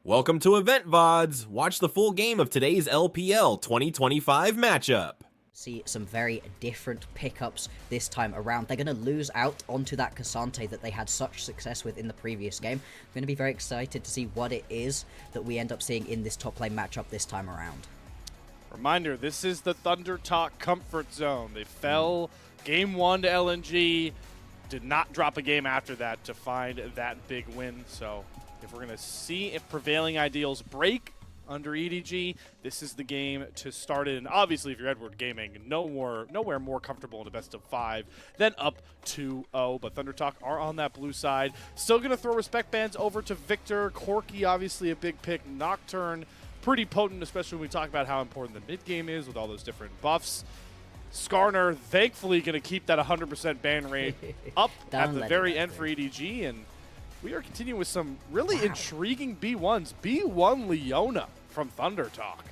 Welcome to Loleventvods. Watch the full game of today's LPL 2025 matchup. See some very different pickups this time around. They're going to lose out onto that Cassante that they had such success with in the previous game. I'm going to be very excited to see what it is that we end up seeing in this top lane matchup this time around. Reminder, this is the Thunder Talk comfort zone. They fell game 1 to LNG, did not drop a game after that to find that big win. So if we're going to see if prevailing ideals break under EDG, this is the game to start it. And obviously, if you're Edward Gaming, nowhere more comfortable in a best of 5 than up 2-0. But Thunder Talk are on that blue side. Still going to throw respect bands over to Victor. Corki, obviously a big pick. Nocturne, pretty potent, especially when we talk about how important the mid game is with all those different buffs. Skarner, thankfully, going to keep that 100% ban rate up at the very end for EDG. And we are continuing with some really intriguing B1s. B1 Leona from Thunder Talk.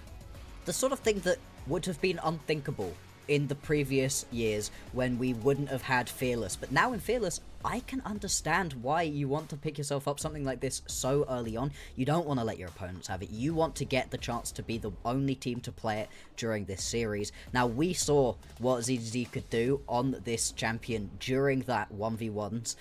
The sort of thing that would have been unthinkable in the previous years when we wouldn't have had Fearless. But now in Fearless, I can understand why you want to pick yourself up something like this so early on. You don't want to let your opponents have it. You want to get the chance to be the only team to play it during this series. Now, we saw what ZZZ could do on this champion during that 1v1s.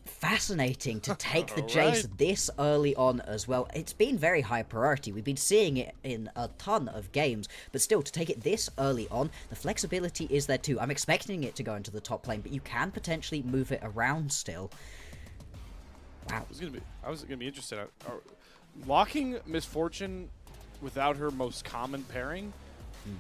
Fascinating to take the Jace this early on as well. It's been very high priority. We've been seeing it in a ton of games, but still, to take it this early on, the flexibility is there too. I'm expecting it to go into the top lane, but you can potentially move it around still. Wow. I was gonna be interested. Locking Misfortune without her most common pairing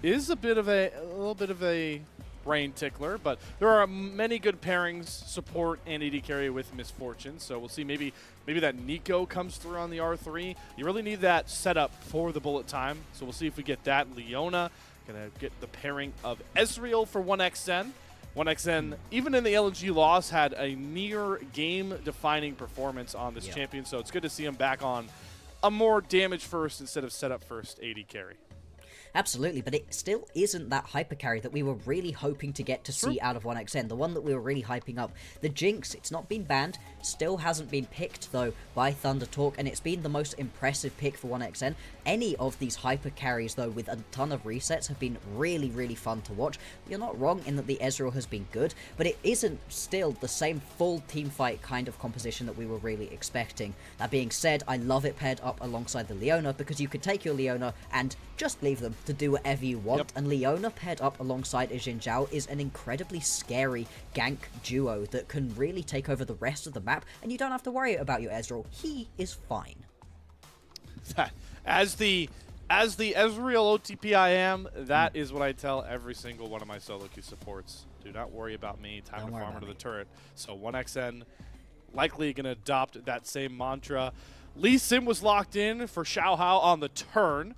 is a little bit of a brain tickler, but there are many good pairings, support and AD carry with Misfortune, so we'll see. Maybe that Nico comes through on the R3. You really need that setup for the bullet time, so we'll see if we get that. Leona gonna get the pairing of Ezreal for 1xN. 1xN, even in the LNG loss, had a near game-defining performance on this champion, so it's good to see him back on a more damage first instead of setup first AD carry. Absolutely, but it still isn't that hyper carry that we were really hoping to get to see out of 1xN, the one that we were really hyping up. The Jinx, it's not been banned, still hasn't been picked though by Thunder Talk, and it's been the most impressive pick for 1xN. Any of these hyper carries though with a ton of resets have been really, really fun to watch. You're not wrong in that the Ezreal has been good, but it isn't still the same full teamfight kind of composition that we were really expecting. That being said, I love it paired up alongside the Leona because you could take your Leona and just leave them to do whatever you want, and Leona paired up alongside a Xin Zhao is an incredibly scary gank duo that can really take over the rest of the map, and you don't have to worry about your Ezreal. He is fine. As the Ezreal OTP I am, that is what I tell every single one of my solo queue supports. Do not worry about me. Time to farm into the turret. So 1xN likely going to adopt that same mantra. Lee Sin was locked in for Xiao Hao on the turn.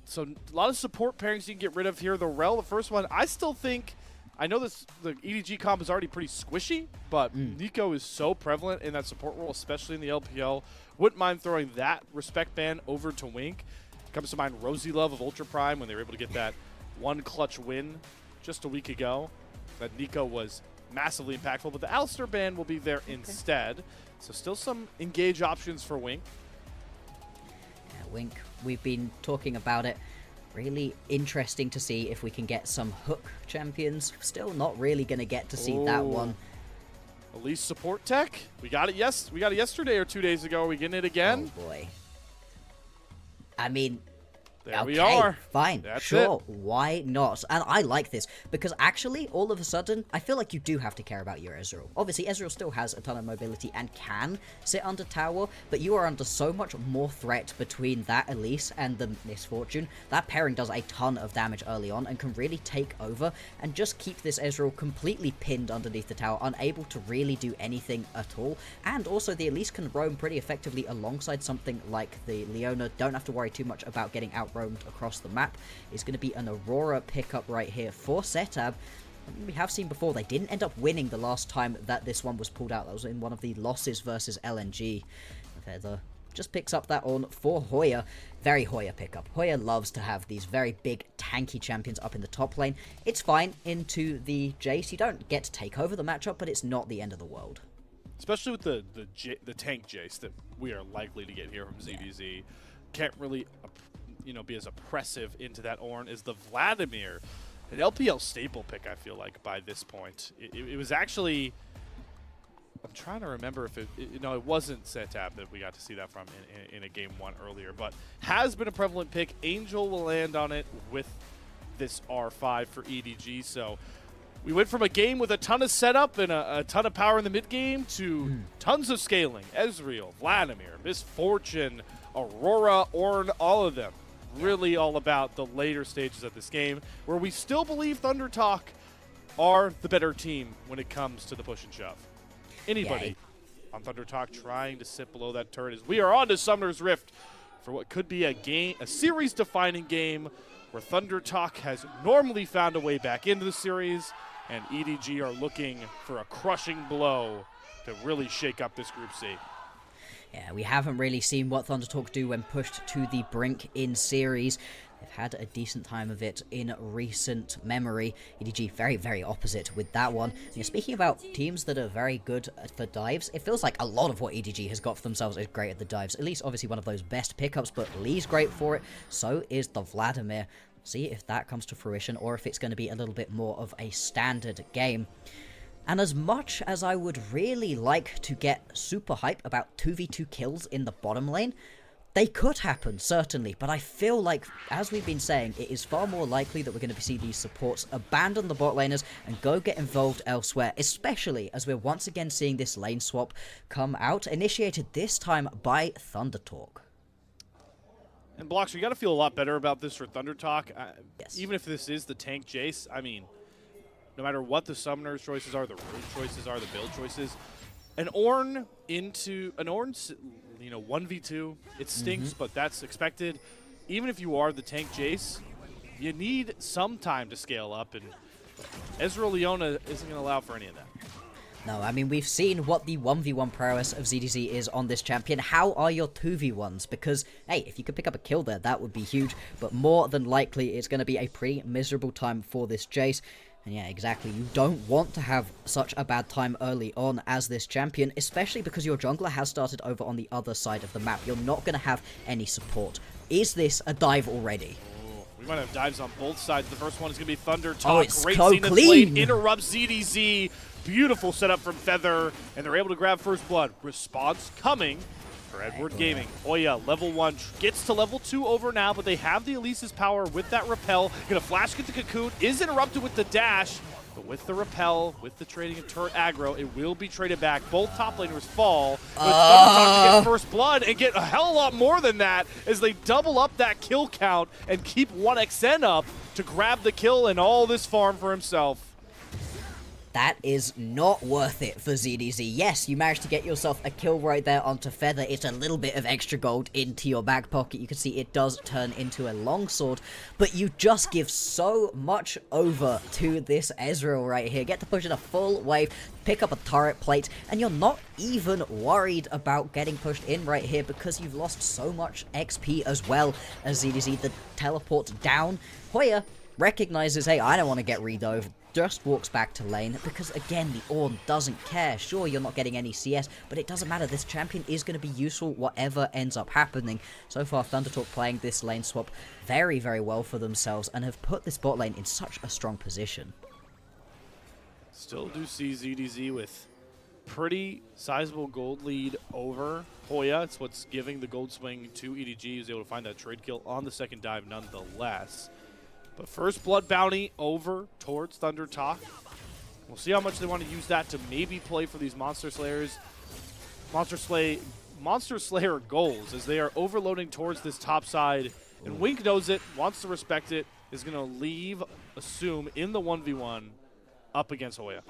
So a lot of support pairings you can get rid of here. The Rel, the first one, I still think, I know the EDG comp is already pretty squishy, but Nico is so prevalent in that support role, especially in the LPL. Wouldn't mind throwing that respect band over to Wink. Comes to mind Rosie Love of Ultra Prime when they were able to get that one clutch win just a week ago. That Nico was massively impactful, but the Alistar band will be there instead. So still some engage options for Wink. Wink, we've been talking about it. Really interesting to see if we can get some hook champions. Still not really going to get to see that one. Elise support tech. We got it. We got it yesterday or 2 days ago. Are we getting it again? Oh boy. I mean, there we are. Fine. That's sure. it. Why not? And I like this because actually, all of a sudden, I feel like you do have to care about your Ezreal. Obviously, Ezreal still has a ton of mobility and can sit under tower, but you are under so much more threat between that Elise and the Misfortune. That pairing does a ton of damage early on and can really take over and just keep this Ezreal completely pinned underneath the tower, unable to really do anything at all. And also, the Elise can roam pretty effectively alongside something like the Leona. Don't have to worry too much about getting out roamed across the map. Is going to be an Aurora pickup right here for Setab. We have seen before, they didn't end up winning the last time that this one was pulled out. That was in one of the losses versus LNG. Feather just picks up that on for Hoya. Very Hoya pickup. Hoya loves to have these very big tanky champions up in the top lane. It's fine into the Jace. You don't get to take over the matchup, but it's not the end of the world. Especially with the tank Jace that we are likely to get here from ZDZ. Can't really, be as oppressive into that Ornn as the Vladimir. An LPL staple pick, I feel like, by this point. It was actually... I'm trying to remember if it wasn't Setab that we got to see that from in a game 1 earlier, but has been a prevalent pick. Angel will land on it with this R5 for EDG. So we went from a game with a ton of setup and a ton of power in the mid game to tons of scaling. Ezreal, Vladimir, Misfortune, Aurora, Ornn, all of them. Really all about the later stages of this game, where we still believe Thunder Talk are the better team when it comes to the push and shove. Anybody on Thunder Talk trying to sit below that turret as we are on to Summoner's Rift for what could be a series-defining game where Thunder Talk has normally found a way back into the series, and EDG are looking for a crushing blow to really shake up this Group C. Yeah, we haven't really seen what Thunder Talk do when pushed to the brink in series. They've had a decent time of it in recent memory. EDG very, very opposite with that one. Speaking about teams that are very good for dives, it feels like a lot of what EDG has got for themselves is great at the dives. At least, obviously, one of those best pickups, but Lee's great for it. So is the Vladimir. See if that comes to fruition, or if it's going to be a little bit more of a standard game. And as much as I would really like to get super hype about 2v2 kills in the bottom lane, they could happen, certainly, but I feel like, as we've been saying, it is far more likely that we're going to see these supports abandon the bot laners and go get involved elsewhere, especially as we're once again seeing this lane swap come out, initiated this time by Thunder Talk. And Blocks, we got to feel a lot better about this for Thunder Talk. Yes. Even if this is the tank Jace, I mean, no matter what the summoner's choices are, the root choices are, the build choices, an Ornn 1v2, it stinks, but that's expected. Even if you are the tank Jace, you need some time to scale up, and Ezreal Leona isn't going to allow for any of that. No, I mean, we've seen what the 1v1 prowess of ZDZ is on this champion. How are your 2v1s? Because, hey, if you could pick up a kill there, that would be huge, but more than likely, it's going to be a pretty miserable time for this Jace. And yeah, exactly, you don't want to have such a bad time early on as this champion, especially because your jungler has started over on the other side of the map. You're not going to have any support. Is this a dive already? Oh, we might have dives on both sides. The first one is going to be Thunder Talk. Oh, it's Great so Zenith clean. Blade interrupts ZDZ. Beautiful setup from Feather, and they're able to grab first blood. Response coming for Edward Gaming. Hoya, level 1, gets to level 2 over now, but they have the Elise's power with that repel. Gonna flash get the cocoon, is interrupted with the dash, but with the repel, with the trading of turret aggro, it will be traded back. Both top laners fall, but Thunder Talk to get first blood and get a hell of a lot more than that as they double up that kill count and keep 1xN up to grab the kill and all this farm for himself. That is not worth it for ZDZ. Yes, you managed to get yourself a kill right there onto Feather. It's a little bit of extra gold into your back pocket. You can see it does turn into a longsword, but you just give so much over to this Ezreal right here. Get to push in a full wave, pick up a turret plate, and you're not even worried about getting pushed in right here because you've lost so much XP as well as ZDZ. The teleport down. Hoya recognizes, hey, I don't want to get redove. Just walks back to lane because, again, the Ornn doesn't care. Sure, you're not getting any CS, but it doesn't matter. This champion is going to be useful whatever ends up happening. So far, Thunder Talk playing this lane swap very, very well for themselves and have put this bot lane in such a strong position. Still do see ZDZ with pretty sizable gold lead over Hoya. It's what's giving the gold swing to EDG. He's able to find that trade kill on the second dive nonetheless. But first blood bounty over towards Thunder Talk. We'll see how much they want to use that to maybe play for these Monster Slayers. Monster Slayer goals as they are overloading towards this top side. And Wink knows it, wants to respect it, is going to leave Assume in the 1v1 up against Hoya.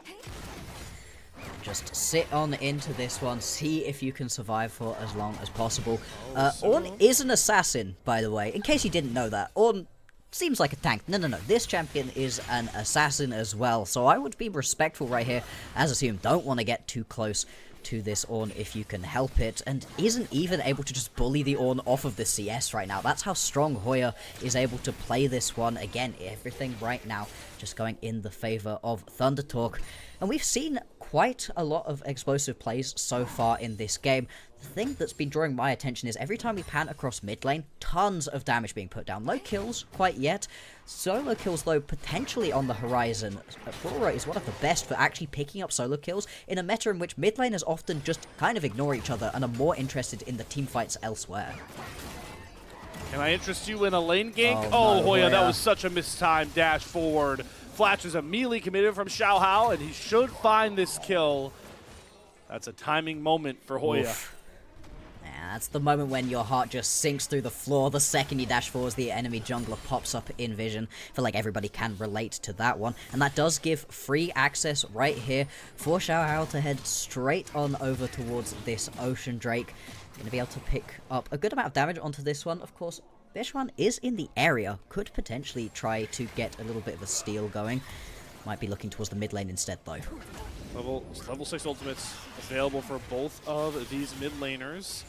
Just sit on into this one, see if you can survive for as long as possible. Ornn is an assassin, by the way, in case you didn't know that. Ornn seems like a tank. No. This champion is an assassin as well, so I would be respectful right here. As assumed, don't want to get too close to this Ornn if you can help it, and isn't even able to just bully the Ornn off of the CS right now. That's how strong Hoya is able to play this one. Again, everything right now just going in the favor of Thunder Talk. And we've seen quite a lot of explosive plays so far in this game. The thing that's been drawing my attention is every time we pan across mid lane, tons of damage being put down. No kills quite yet. Solo kills, though, potentially on the horizon. Aurora is one of the best for actually picking up solo kills in a meta in which mid laners often just kind of ignore each other and are more interested in the team fights elsewhere. Can I interest you in a lane gank? Oh, no, Hoya, that Hoya. was such a mistimed dash forward. Flash is immediately committed from Xiao Hao, and he should find this kill. That's a timing moment for Hoya. Oof. Yeah, that's the moment when your heart just sinks through the floor the second you dash forwards, the enemy jungler pops up in vision. I feel like everybody can relate to that one. And that does give free access right here for Xiao Hao to head straight on over towards this Ocean Drake. Going to be able to pick up a good amount of damage onto this one. Of course, Bishuan is in the area. Could potentially try to get a little bit of a steal going. Might be looking towards the mid lane instead, though. Level 6 ultimates available for both of these mid laners.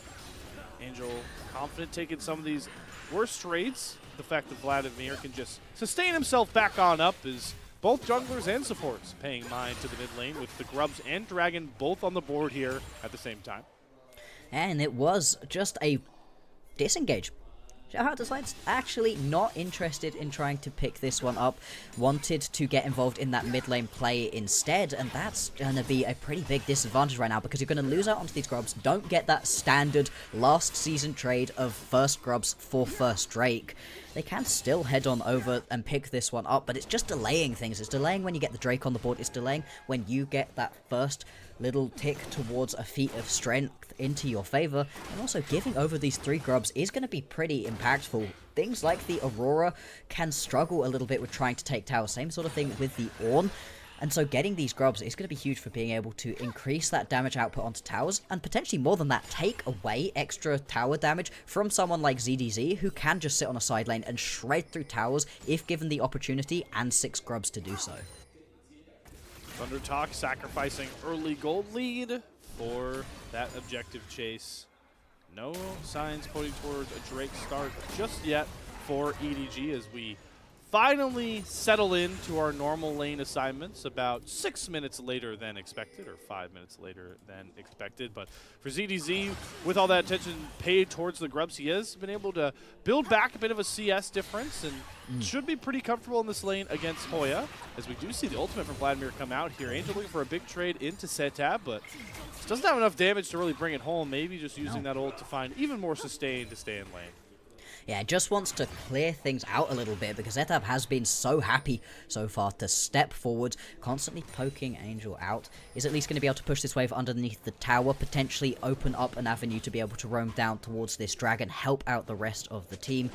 Angel confident taking some of these worst trades. The fact that Vladimir can just sustain himself back on up is both junglers and supports paying mind to the mid lane with the Grubs and Dragon both on the board here at the same time. And it was just a disengage. Xiao Hao decides actually not interested in trying to pick this one up, wanted to get involved in that mid lane play instead, and that's going to be a pretty big disadvantage right now because you're going to lose out onto these Grubs, don't get that standard last season trade of first Grubs for first Drake. They can still head on over and pick this one up, but it's just delaying things. It's delaying when you get the Drake on the board, it's delaying when you get that first little tick towards a feat of strength into your favor, and also giving over these 3 Grubs is going to be pretty impactful. Things like the Aurora can struggle a little bit with trying to take towers, same sort of thing with the Ornn, and so getting these Grubs is going to be huge for being able to increase that damage output onto towers, and potentially more than that, take away extra tower damage from someone like ZDZ, who can just sit on a side lane and shred through towers if given the opportunity and 6 Grubs to do so. Thunder Talk sacrificing early gold lead for that objective chase. No signs pointing towards a Drake start just yet for EDG as we finally settle into our normal lane assignments about 6 minutes later than expected, or 5 minutes later than expected. But for ZDZ, with all that attention paid towards the Grubs, he has been able to build back a bit of a CS difference and should be pretty comfortable in this lane against Hoya, as we do see the ultimate from Vladimir come out here. Angel looking for a big trade into Setab, but doesn't have enough damage to really bring it home. Maybe just using that ult to find even more sustain to stay in lane. Yeah, just wants to clear things out a little bit because Setab has been so happy so far to step forward, constantly poking Angel out. Is at least going to be able to push this wave underneath the tower, potentially open up an avenue to be able to roam down towards this dragon, help out the rest of the team.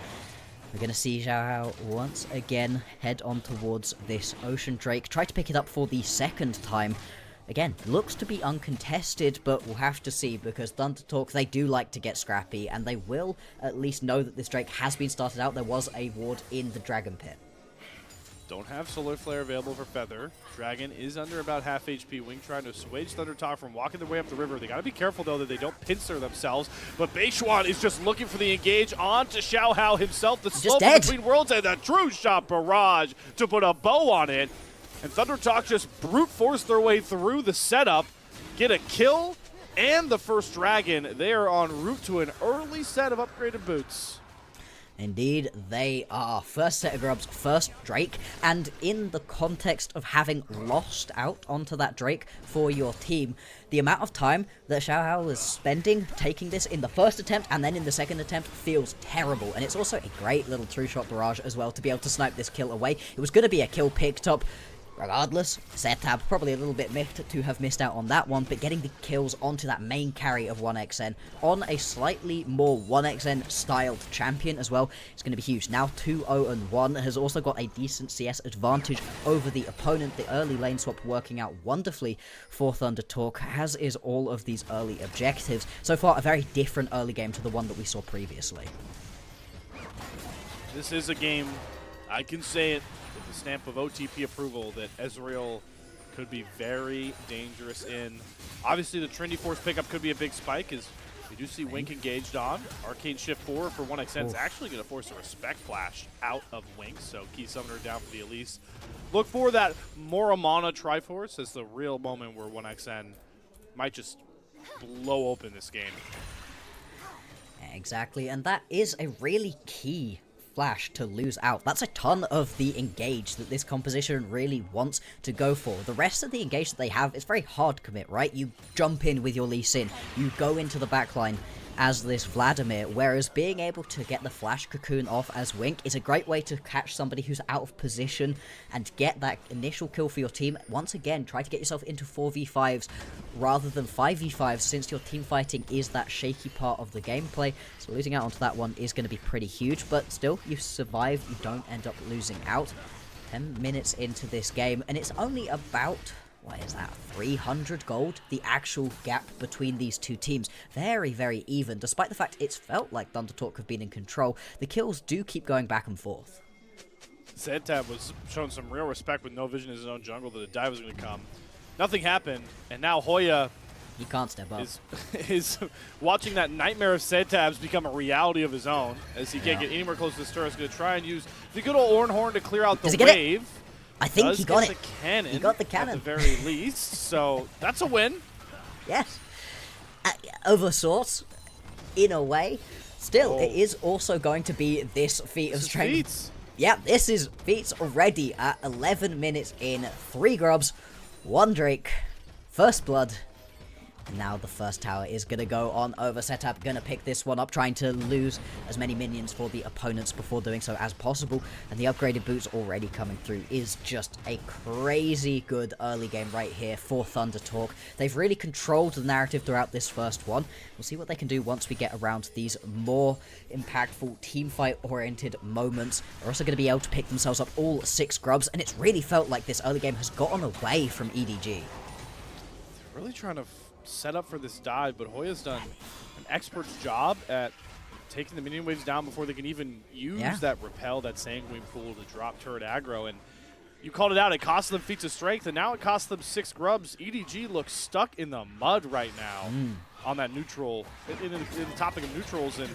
We're going to see Xiao Hao once again head on towards this Ocean Drake, try to pick it up for the second time. Again, looks to be uncontested, but we'll have to see because Thunder Talk, they do like to get scrappy, and they will at least know that this Drake has been started out. There was a ward in the Dragon Pit. Don't have Solar Flare available for Feather. Dragon is under about half HP. Wing trying to assuage Thunder Talk from walking their way up the river. They got to be careful, though, that they don't pincer themselves. But Beishuan is just looking for the engage onto Xiao Hao himself. The slope between worlds and the true shot barrage to put a bow on it. And Thunder Talk just brute force their way through the setup, get a kill, and the first dragon. They are en route to an early set of upgraded boots. Indeed, they are. First set of Grubs, first Drake, and in the context of having lost out onto that Drake for your team, the amount of time that Xiao Hao was spending taking this in the first attempt and then in the second attempt feels terrible, and it's also a great little true shot barrage as well to be able to snipe this kill away. It was going to be a kill picked up regardless. Setab probably a little bit miffed to have missed out on that one, but getting the kills onto that main carry of 1xN on a slightly more 1xN styled champion as well, it's going to be huge. Now 2-0-1, has also got a decent CS advantage over the opponent. The early lane swap working out wonderfully for Thunder Talk, as is all of these early objectives. So far, a very different early game to the one that we saw previously. This is a game, I can say it, the stamp of OTP approval that Ezreal could be very dangerous in. Obviously, the Trinity Force pickup could be a big spike as we do see Wink engaged on. Arcane Shift 4 for 1xN is actually going to force a Respect Flash out of Wink, so Key Summoner down for the Elise. Look for that Moramana Triforce as the real moment where 1xN might just blow open this game. Exactly, and that is a really key flash to lose out. That's a ton of the engage that this composition really wants to go for. The rest of the engage that they have is very hard commit, right? You jump in with your Lee Sin, you go into the backline as this Vladimir, whereas being able to get the flash cocoon off as Wink is a great way to catch somebody who's out of position and get that initial kill for your team. Once again, try to get yourself into 4v5s rather than 5v5s, since your team fighting is that shaky part of the gameplay. So losing out onto that one is going to be pretty huge, but still, you survive, you don't end up losing out. 10 minutes into this game, and it's only about, what is that, 300 gold? The actual gap between these two teams. Very, very even. Despite the fact it's felt like ThunderTalk have been in control, the kills do keep going back and forth. Zedtab was showing some real respect with no vision in his own jungle that a dive was going to come. Nothing happened, and now Hoya He can't step up. is watching that nightmare of Zedtab's become a reality of his own, as he can't get anywhere close to the stir. He's going to try and use the good old Ornhorn to clear out the wave. I think he got it. The cannon, he got the cannon. at the very least, so that's a win. Yes. Over sorts, in a way. Still, it is also going to be this feat of strength. Feats. Yeah, this is feats already at 11 minutes in. 3 grubs, 1 Drake, first blood. Now the first tower is going to go on over setup, going to pick this one up, trying to lose as many minions for the opponents before doing so as possible. And the upgraded boots already coming through is just a crazy good early game right here for ThunderTalk. They've really controlled the narrative throughout this first one. We'll see what they can do once we get around these more impactful teamfight-oriented moments. They're also going to be able to pick themselves up all 6 grubs, and it's really felt like this early game has gotten away from EDG. Really trying to set up for this dive, but Hoya's done an expert's job at taking the minion waves down before they can even use that repel, that sanguine pool to drop turret aggro. And you called it out, it cost them feats of strength, and now it costs them 6 grubs. EDG looks stuck in the mud right now on that neutral, in the topic of neutrals, and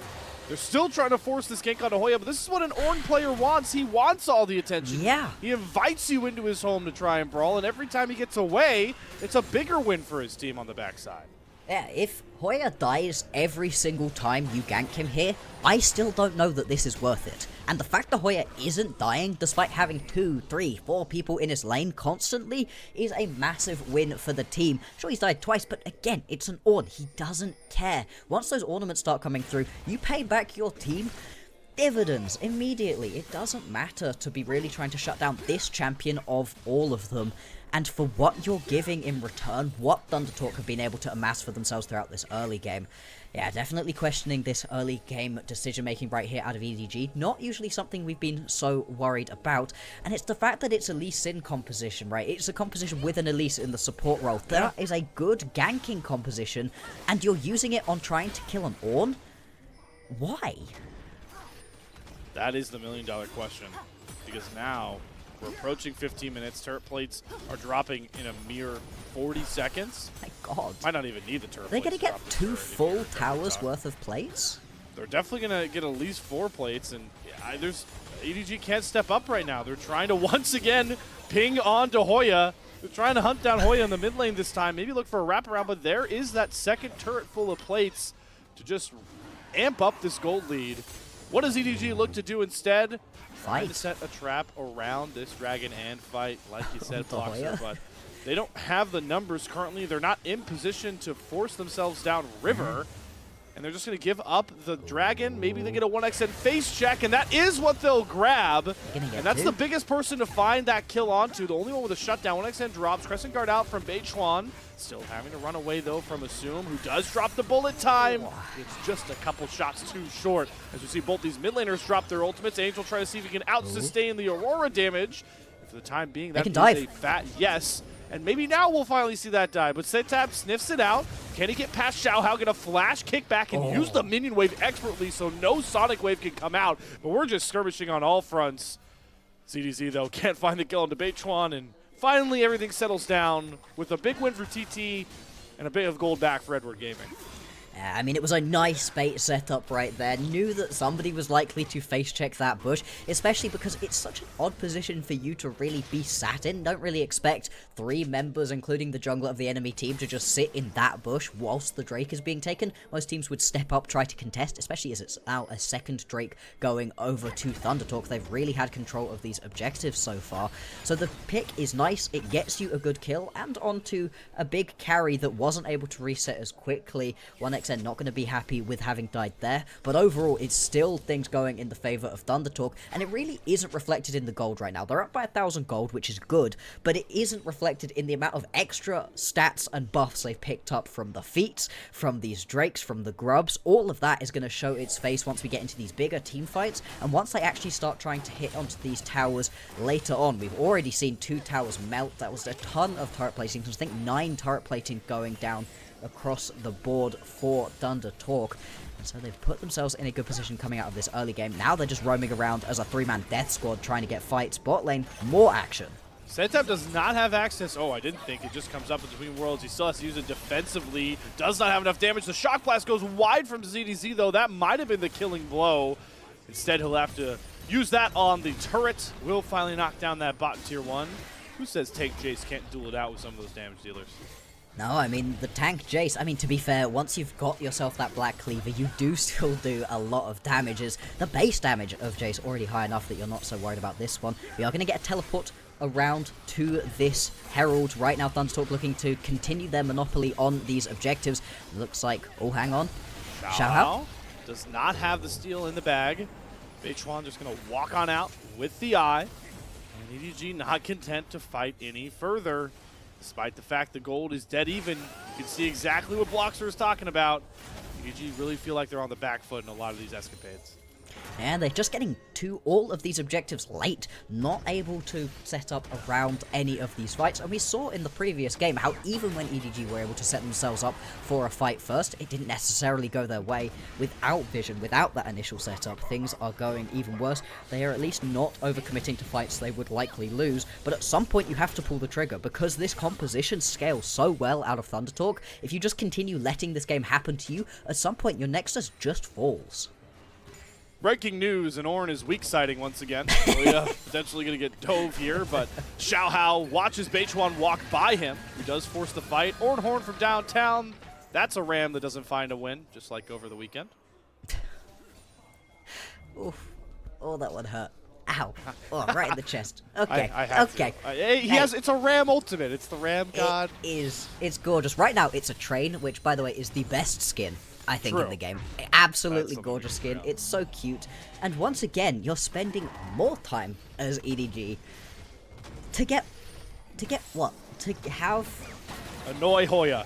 they're still trying to force this gank onto Hoya, but this is what an Ornn player wants. He wants all the attention. Yeah. He invites you into his home to try and brawl, and every time he gets away, it's a bigger win for his team on the backside. Yeah, if Hoya dies every single time you gank him here, I still don't know that this is worth it. And the fact that Hoya isn't dying, despite having 2, 3, 4 people in his lane constantly, is a massive win for the team. Sure, he's died twice, but again, it's an Ornn. He doesn't care. Once those ornaments start coming through, you pay back your team dividends immediately. It doesn't matter to be really trying to shut down this champion of all of them. And for what you're giving in return, what ThunderTalk have been able to amass for themselves throughout this early game. Yeah, definitely questioning this early game decision-making right here out of EDG. Not usually something we've been so worried about. And it's the fact that it's a Lee Sin composition, right? It's a composition with an Elise in the support role. That is a good ganking composition, and you're using it on trying to kill an Ornn? Why? That is the million-dollar question, because now we're approaching 15 minutes. Turret plates are dropping in a mere 40 seconds. My God. Might not even need the turret They're plates. going to get 2 full towers worth of plates? They're definitely going to get at least 4 plates, and EDG can't step up right now. They're trying to once again ping onto Hoya. They're trying to hunt down Hoya in the mid lane this time. Maybe look for a wraparound, but there is that second turret full of plates to just amp up this gold lead. What does EDG look to do instead? Trying to set a trap around this dragon and fight, like you said, Bloxer, but they don't have the numbers currently. They're not in position to force themselves down river, and they're just going to give up the dragon. Maybe they get a 1xn face check, and that is what they'll grab. And that's the biggest person to find that kill onto. The only one with a shutdown. 1xn drops. Crescent Guard out from Beichuan. Still having to run away, though, from Assume, who does drop the bullet time. It's just a couple shots too short. As we see both these mid laners drop their ultimates. Angel trying to see if he can out-sustain the Aurora damage. And for the time being, that is a fat yes. And maybe now we'll finally see that die. But Setab sniffs it out. Can he get past Xiaohao? Get a flash kick back and use the minion wave expertly so no Sonic Wave can come out. But we're just skirmishing on all fronts. CDZ, though, can't find the kill on Beichuan, and finally everything settles down with a big win for TT and a bit of gold back for Edward Gaming. I mean, it was a nice bait setup right there. Knew that somebody was likely to face check that bush, especially because it's such an odd position for you to really be sat in. Don't really expect 3 members, including the jungler of the enemy team, to just sit in that bush whilst the Drake is being taken. Most teams would step up, try to contest, especially as it's now a second Drake going over to Thundertalk. They've really had control of these objectives so far. So the pick is nice. It gets you a good kill and onto a big carry that wasn't able to reset as quickly. 1xN not going to be happy with having died there, but overall it's still things going in the favor of Thundertalk, and it really isn't reflected in the gold right now. They're up by 1,000 gold, which is good, but it isn't reflected in the amount of extra stats and buffs they've picked up from the feats, from these Drakes, from the grubs. All of that is going to show its face once we get into these bigger team fights, and once they actually start trying to hit onto these towers later on. We've already seen 2 towers melt. That was a ton of turret placing. I think 9 turret plating going down across the board for Thundertalk. And so they've put themselves in a good position coming out of this early game. Now they're just roaming around as a 3-man death squad trying to get fights. Bot lane, more action. Setap does not have access. Oh, I didn't think. It just comes up in between worlds. He still has to use it defensively. Does not have enough damage. The Shock Blast goes wide from ZDZ, though. That might have been the killing blow. Instead, he'll have to use that on the turret. Will finally knock down that bot in tier 1. Who says Tank Jace can't duel it out with some of those damage dealers? No, I mean, the tank Jace, I mean, to be fair, once you've got yourself that Black Cleaver, you do still do a lot of damages. The base damage of Jace already high enough that you're not so worried about this one. We are going to get a teleport around to this Herald. Right now, Thundertalk looking to continue their monopoly on these objectives. Looks like, oh, hang on. Xiao does not have the steal in the bag. Beichuan just going to walk on out with the eye. And EDG not content to fight any further. Despite the fact the gold is dead even, you can see exactly what Bloxer is talking about. EDG really feel like they're on the back foot in a lot of these escapades. And they're just getting to all of these objectives late, not able to set up around any of these fights. And we saw in the previous game how even when EDG were able to set themselves up for a fight first, it didn't necessarily go their way. Without vision, without that initial setup, things are going even worse. They are at least not overcommitting to fights they would likely lose, but at some point you have to pull the trigger, because this composition scales so well out of Thundertalk. If you just continue letting this game happen to you, at some point your Nexus just falls. Breaking news, and Ornn is weak siding once again. So yeah, potentially going to get dove here, but Xiaohao watches Beichuan walk by him. He does force the fight. Ornn Horn from downtown. That's a Ram that doesn't find a win, just like over the weekend. Oof. Oh, that one hurt. Ow. Oh, right in the chest. Okay. I have okay. To. It's a Ram ultimate. It's the Ram god. It is. It's gorgeous. Right now, it's a train, which, by the way, is the best skin, I think, in the game. Absolutely gorgeous skin. It's so cute. And once again, you're spending more time as EDG to get what? To have... Annoy Hoya.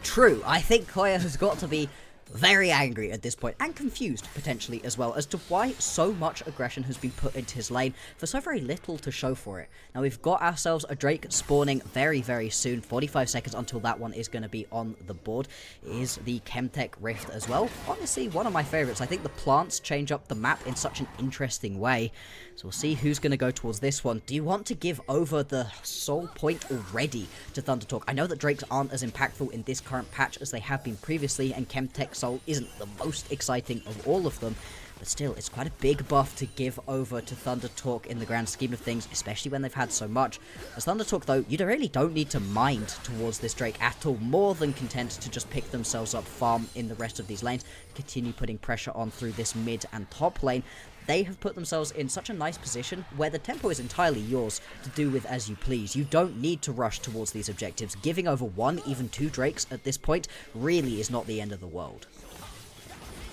True. I think Hoya has got to be very angry at this point, and confused potentially as well, as to why so much aggression has been put into his lane for so very little to show for it. Now we've got ourselves a Drake spawning very, very soon. 45 seconds until that one is going to be on the board. Is the Chemtech Rift as well. Honestly, one of my favorites. I think the plants change up the map in such an interesting way. So we'll see who's going to go towards this one. Do you want to give over the soul point already to Thundertalk? I know that Drakes aren't as impactful in this current patch as they have been previously, and Chemtech Soul isn't the most exciting of all of them. But still, it's quite a big buff to give over to Thundertalk in the grand scheme of things, especially when they've had so much. As Thundertalk, though, you really don't need to mind towards this Drake at all. More than content to just pick themselves up, farm in the rest of these lanes, continue putting pressure on through this mid and top lane. They have put themselves in such a nice position where the tempo is entirely yours to do with as you please. You don't need to rush towards these objectives. Giving over 1, even 2 Drakes at this point really is not the end of the world.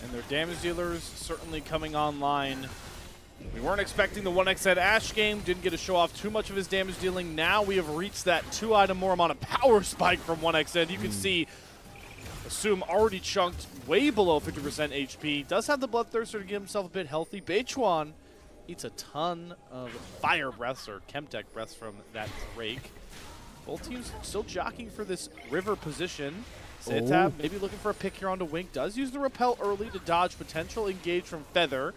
And their damage dealers certainly coming online. We weren't expecting the 1xN Ashe game. Didn't get to show off too much of his damage dealing. Now we have reached that 2-item more amount of power spike from 1xN. You can see Assume already chunked way below 50% HP. Does have the Bloodthirster to get himself a bit healthy. Beichuan eats a ton of fire breaths or Chemtech breaths from that Drake. Both teams still jockeying for this river position. Setab maybe looking for a pick here onto Wink. Does use the repel early to dodge potential engage from Feather.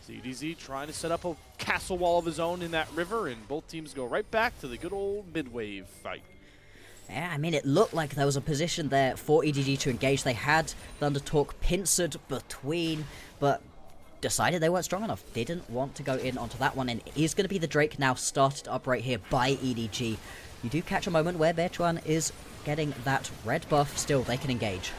EDZ trying to set up a castle wall of his own in that river, and both teams go right back to the good old mid-wave fight. Yeah, I mean, it looked like there was a position there for EDG to engage. They had Thunder Talk pincered between, but decided they weren't strong enough. Didn't want to go in onto that one, and it is going to be the Drake now started up right here by EDG. You do catch a moment where Bechuan is getting that red buff. Still, they can engage.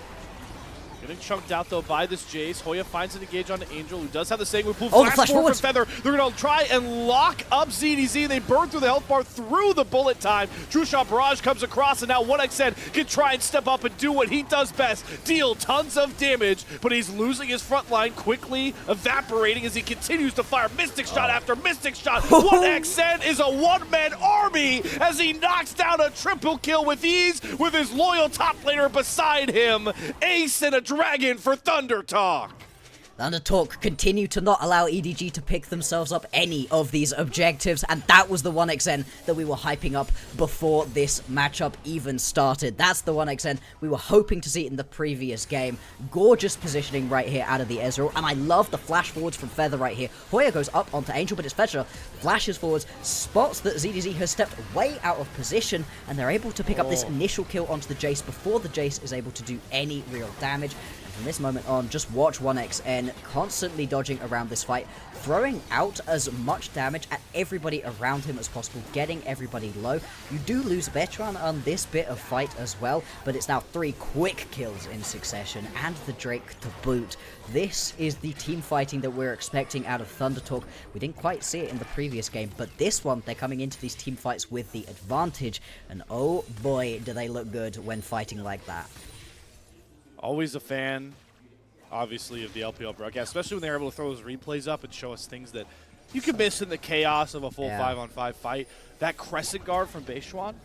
Getting chunked out, though, by this Jace. Hoya finds an engage on Angel, who does have the Sanguine Pool. Oh, the flash forward forward. from Feather. They're going to try and lock up ZDZ. They burn through the health bar through the bullet time. True Shot Barrage comes across, and now 1xN can try and step up and do what he does best. Deal tons of damage, but he's losing his front line, quickly evaporating as he continues to fire Mystic Shot after Mystic Shot. 1xN is a one-man army as he knocks down a triple kill with ease with his loyal top laner beside him. Ace and a dragon for Thunder Talk. Thunder Talk continue to not allow EDG to pick themselves up any of these objectives, and that was the 1xN that we were hyping up before this matchup even started. That's the 1xN we were hoping to see in the previous game. Gorgeous positioning right here out of the Ezreal, and I love the flash forwards from Feather right here. Hoya goes up onto Angel, but it's Feather flashes forwards, spots that ZDZ has stepped way out of position, and they're able to pick up this initial kill onto the Jace before the Jace is able to do any real damage. From this moment on, just watch 1xN constantly dodging around this fight, throwing out as much damage at everybody around him as possible, getting everybody low. You do lose Bechuan on this bit of fight as well, but it's now 3 quick kills in succession, and the Drake to boot. This is the team fighting that we're expecting out of Thunder Talk. We didn't quite see it in the previous game, but this one, they're coming into these team fights with the advantage, and oh boy, do they look good when fighting like that. Always a fan, obviously, of the LPL broadcast, especially when they're able to throw those replays up and show us things that you can miss in the chaos of a full 5-on-5 fight. That crescent guard from Bechuan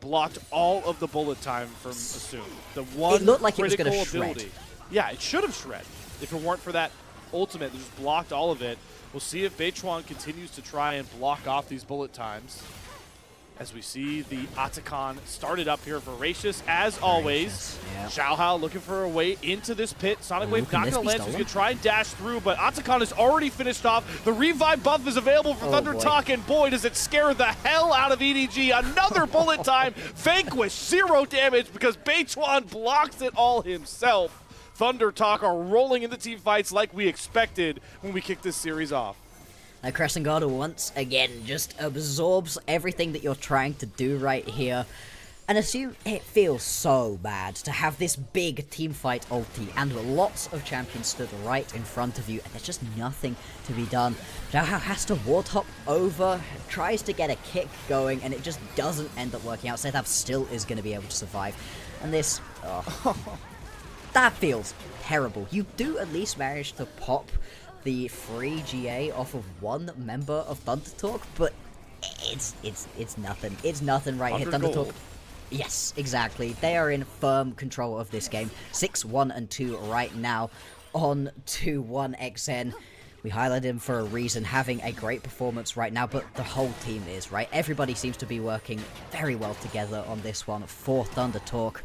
blocked all of the bullet time from Assume. The one it looked like it was critical going to shred. ability. Yeah, it should have shred if it weren't for that ultimate that just blocked all of it. We'll see if Bechuan continues to try and block off these bullet times. As we see the Atakan started up here, voracious as always. Yeah. Xiaohao looking for a way into this pit. Sonic Wave can not this going to be land, so he's stolen? going to try and dash through, but Atakan is already finished off. The revive buff is available for Thunder boy. Talk, and boy, does it scare the hell out of EDG. Another bullet time. Vanquish, 0 damage because Bechuan blocks it all himself. Thunder Talk are rolling into team fights like we expected when we kicked this series off. Now Crescent Guard once again just absorbs everything that you're trying to do right here. And Assume it feels so bad to have this big team fight ulti and lots of champions stood right in front of you, and there's just nothing to be done. Xiaohao has to warthog over, tries to get a kick going, and it just doesn't end up working out. Sethab still is going to be able to survive. And this, that feels terrible. You do at least manage to pop the free GA off of one member of Thunder Talk, but it's nothing. It's nothing right here. Thunder Talk. Yes, exactly. They are in firm control of this game. 6-1-2 right now on 2-1xN. We highlighted him for a reason, having a great performance right now, but the whole team is, right? Everybody seems to be working very well together on this one for Thunder Talk.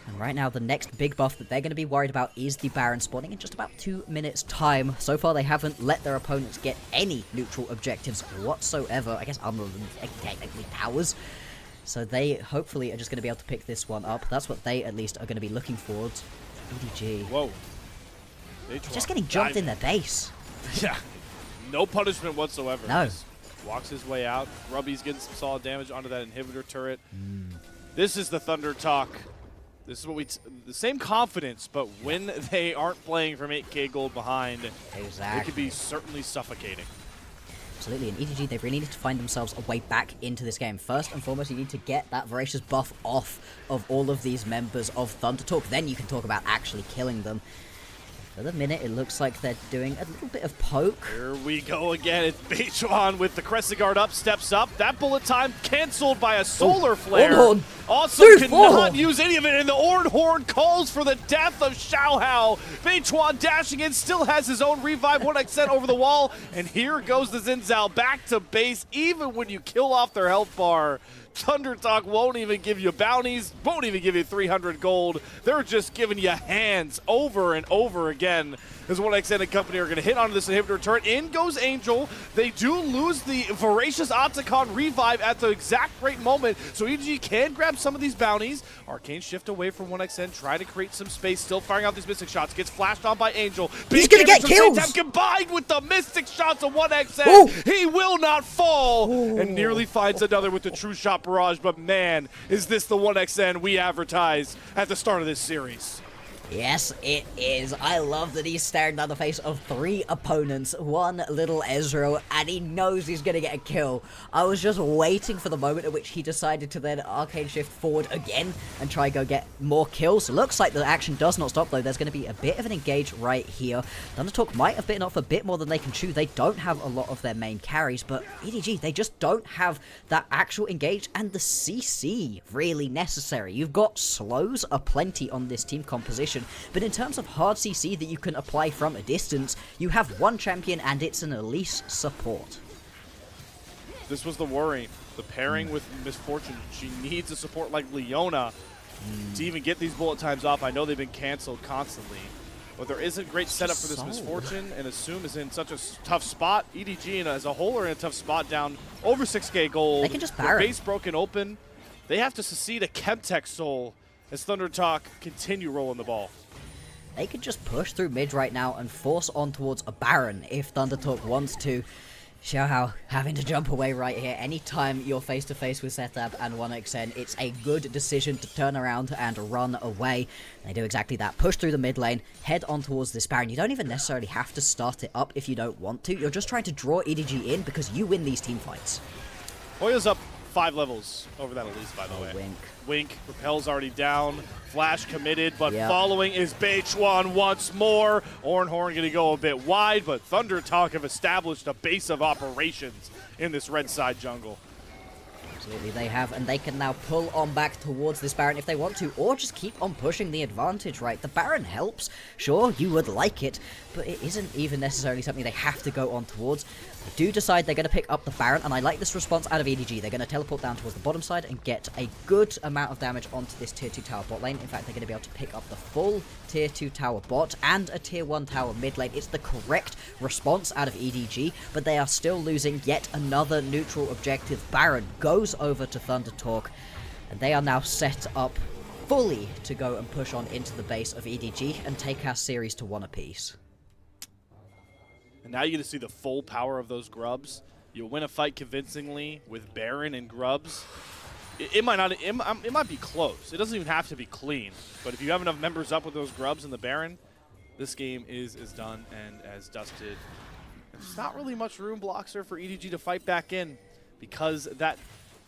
And right now, the next big buff that they're going to be worried about is the Baron spawning in just about 2 minutes' time. So far, they haven't let their opponents get any neutral objectives whatsoever, I guess other than technically towers. So they, hopefully, are just going to be able to pick this one up. That's what they, at least, are going to be looking for. EDG. Whoa. They're just getting jumped in their base. Yeah. No punishment whatsoever. No. Just walks his way out. Grubby's getting some solid damage onto that inhibitor turret. This is the Thunder Talk. This is what the same confidence, but when they aren't playing from 8k gold behind, Exactly. it could be certainly suffocating. Absolutely, in EDG, they really need to find themselves a way back into this game. First and foremost, you need to get that Voracious buff off of all of these members of Thunder Talk. Then you can talk about actually killing them. For the minute, it looks like they're doing a little bit of poke. Here we go again. It's Bechuan with the Crescent Guard up, steps up. That bullet time canceled by a solar flare. Ornhorn. Also Dude, cannot Ornhorn. use any of it, and the Ornhorn calls for the death of Xiaohao. Bechuan dashing in, still has his own revive, 1x over the wall, and here goes the Xin Zhao back to base. Even when you kill off their health bar, Thunder Talk won't even give you bounties, won't even give you 300 gold. They're just giving you hands over and over again. as 1xN and company are going to hit onto this inhibitor turret. In goes Angel. They do lose the Voracious Otacon revive at the exact right moment, so EDG can grab some of these bounties. Arcane shift away from 1xN, try to create some space, still firing out these Mystic shots. Gets flashed on by Angel. He's going to get kills! Combined with the Mystic shots of 1xN, Ooh. he will not fall! Ooh. And nearly finds another with the True Shot Barrage, but man, is this the 1xN we advertised at the start of this series. Yes, it is. I love that he's staring down the face of 3 opponents, 1 little Ezreal, and he knows he's going to get a kill. I was just waiting for the moment at which he decided to then arcane shift forward again and try go get more kills. Looks like the action does not stop though. There's going to be a bit of an engage right here. Thundertalk might have bitten off a bit more than they can chew. They don't have a lot of their main carries, but EDG, they just don't have that actual engage and the CC really necessary. You've got slows aplenty on this team composition, but in terms of hard CC that you can apply from a distance, you have one champion and it's an Elise support. This was the worry. The pairing with Misfortune. She needs a support like Leona to even get these bullet times off. I know they've been canceled constantly, but there isn't great setup for this Misfortune, and Assume is in such a tough spot. EDG and as a whole are in a tough spot, down over 6k gold. They can just Baron. Base broken open. They have to succeed a Chemtech Soul as Thundertalk continue rolling the ball. They could just push through mid right now and force on towards a Baron if Thundertalk wants to. Xiaohao having to jump away right here. Anytime you're face to face with Setab and 1xN, it's a good decision to turn around and run away. They do exactly that. Push through the mid lane, head on towards this Baron. You don't even necessarily have to start it up if you don't want to. You're just trying to draw EDG in because you win these team fights. Hoya's up 5 levels over that Elise, by the way. Wink. Wink, Repel's already down. Flash committed, but Yep. following is Beichuan once more. Ornhorn going to go a bit wide, but Thundertalk have established a base of operations in this red side jungle. Absolutely they have, and they can now pull on back towards this Baron if they want to, or just keep on pushing the advantage, right? The Baron helps, sure, you would like it, but it isn't even necessarily something they have to go on towards. They do decide they're going to pick up the Baron, and I like this response out of EDG. They're going to teleport down towards the bottom side and get a good amount of damage onto this tier 2 tower bot lane. In fact, they're going to be able to pick up the full tier 2 tower bot and a tier 1 tower mid lane. It's the correct response out of EDG, but they are still losing yet another neutral objective. Baron goes over to Thundertalk, and they are now set up fully to go and push on into the base of EDG and take our series to 1 apiece. And now you get to see the full power of those grubs. You'll win a fight convincingly with Baron and grubs. It might be close. It doesn't even have to be clean. But if you have enough members up with those grubs and the Baron, this game is as done and as dusted. There's not really much room, Bloxer, for EDG to fight back in because that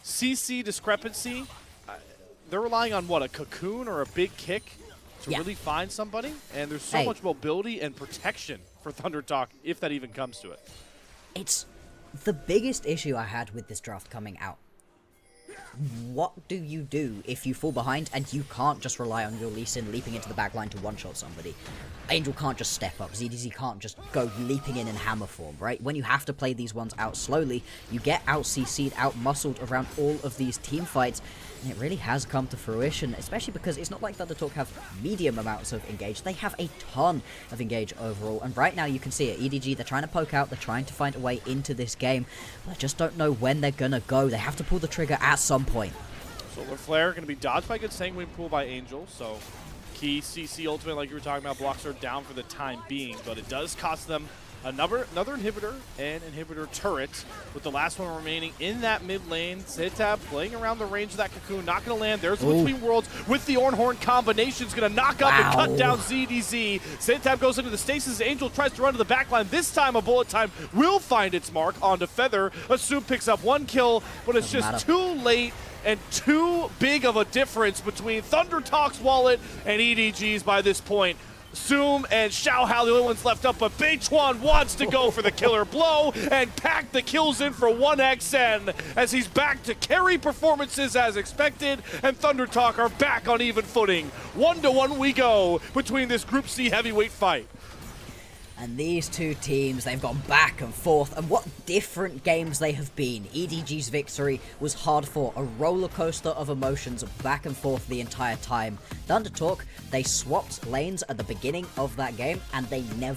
CC discrepancy, they're relying on what, a cocoon or a big kick to really find somebody? And there's so much mobility and protection for Thundertalk, if that even comes to it. It's the biggest issue I had with this draft coming out. What do you do if you fall behind and you can't just rely on your Lee Sin leaping into the backline to one-shot somebody? Angel can't just step up. ZDZ can't just go leaping in hammer form, right? When you have to play these ones out slowly, you get out-CC'd, out-muscled around all of these team fights, and it really has come to fruition, especially because it's not like Thundertalk have medium amounts of engage. They have a ton of engage overall, and right now you can see it. EDG, they're trying to poke out, they're trying to find a way into this game, but I just don't know when they're gonna go. They have to pull the trigger at some point. Solar Flare going to be dodged by a good Sanguine Pool by Angel, so key CC ultimate, like you were talking about, blocks are down for the time being, but it does cost them another inhibitor and inhibitor turret, with the last one remaining in that mid lane. Setab playing around the range of that cocoon, not going to land. There's the Between Worlds with the Ornhorn combination. Is going to knock up and cut down ZDZ. Setab goes into the stasis. Angel tries to run to the backline. This time a bullet time will find its mark onto Feather. Assume picks up 1 kill, but it's just too late. And too big of a difference between Thundertalk's wallet and EDG's by this point. Zoom and Xiaohao, the only ones left up, but Beichuan wants to go for the killer blow and pack the kills in for 1xN as he's back to carry performances as expected, and Thundertalk are back on even footing. 1-1 we go between this Group C heavyweight fight. And these two teams, they've gone back and forth, and what different games they have been. EDG's victory was hard-fought, a roller coaster of emotions back and forth the entire time. Thundertalk, they swapped lanes at the beginning of that game, and they never